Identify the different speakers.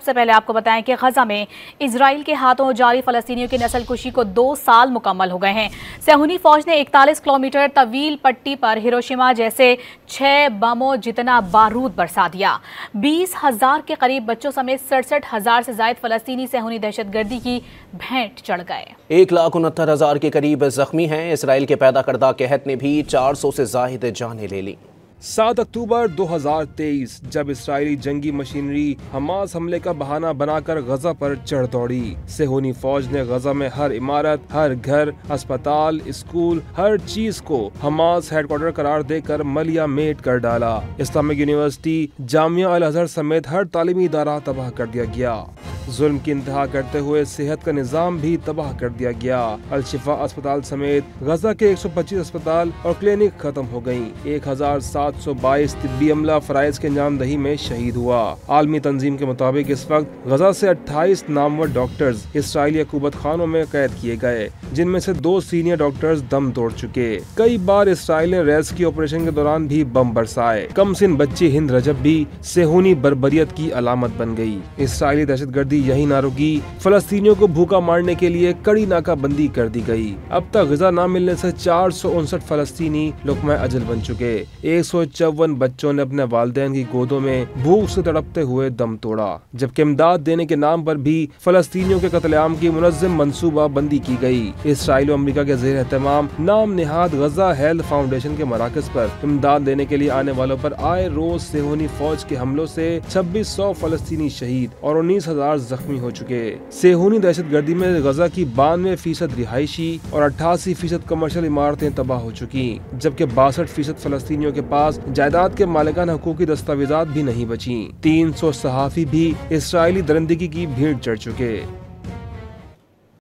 Speaker 1: سب سے پہلے آپ کو بتائیں کہ غزہ میں اسرائیل کے ہاتھوں جاری فلسطینیوں کی نسل کشی کو 2 سال مکمل ہو گئے ہیں۔ صہیونی فوج نے 41 کلومیٹر طویل پٹی پر ہیروشیما جیسے 6 بموں جتنا بارود برسا دیا۔ 20,000 کے قریب بچوں سمیت 67,000 سے زائد فلسطینی صہیونی دہشت گردی کی بھینٹ چڑھ گئے۔
Speaker 2: 1,69,000 کے قریب زخمی ہیں۔ اسرائیل کے پیدا کردہ قحط نے بھی 400 سے زائد جانیں لے لی۔
Speaker 3: 7 اکتوبر 2023 جب اسرائیلی جنگی مشینری حماس حملے کا بہانہ بنا کر غزہ پر چڑھ دوڑی، صہیونی فوج نے غزہ میں ہر عمارت، ہر گھر، اسپتال، اسکول، ہر چیز کو حماس ہیڈ کوارٹر قرار دے کر ملیہ میٹ کر ڈالا۔ اسلامک یونیورسٹی، جامعہ الازہر سمیت ہر تعلیمی ادارہ تباہ کر دیا گیا۔ ظلم کی انتہا کرتے ہوئے صحت کا نظام بھی تباہ کر دیا گیا۔ الشفا اسپتال سمیت غزہ کے 125 اسپتال اور کلینک ختم ہو گئیں۔ 1,722 طبی عملہ فرائض کے انجام دہی میں شہید ہوا۔ عالمی تنظیم کے مطابق اس وقت غزہ سے 28 نامور ڈاکٹرز اسرائیلی حکومت خانوں میں قید کیے گئے، جن میں سے 2 سینئر ڈاکٹرز دم توڑ چکے۔ کئی بار اسرائیل نے ریسکیو آپریشن کے دوران بھی بم برسائے۔ کم سن بچی ہند رجب بھی صہیونی بربریت کی علامت بن گئی۔ اسرائیلی دہشت گردی یہی نہ رکی، فلسطینیوں کو بھوکا مارنے کے لیے کڑی ناکہ بندی کر دی گئی۔ اب تک غذا نہ ملنے سے 459 فلسطینی لقمہ اجل بن چکے۔ 154 بچوں نے اپنے والدین کی گودوں میں بھوک سے تڑپتے ہوئے دم توڑا، جبکہ امداد دینے کے نام پر بھی فلسطینیوں کے قتل عام کی منظم منصوبہ بندی کی گئی۔ اسرائیل و امریکہ کے زیر اہتمام نام نہاد غزہ ہیلتھ فاؤنڈیشن کے مراکز پر امداد دینے کے لیے آنے والوں پر آئے روز صہیونی فوج کے حملوں سے 2600 فلسطینی شہید اور 19,000 زخمی ہو چکے۔ صہیونی دہشت گردی میں غزہ کی 92% رہائشی اور 88% کمرشل عمارتیں تباہ ہو چکی، جبکہ 62% فلسطینیوں کے پاس جائیداد کے مالکان حقوقی دستاویزات بھی نہیں بچیں۔ 300 صحافی بھی اسرائیلی درندگی کی بھیڑ چڑھ چکے۔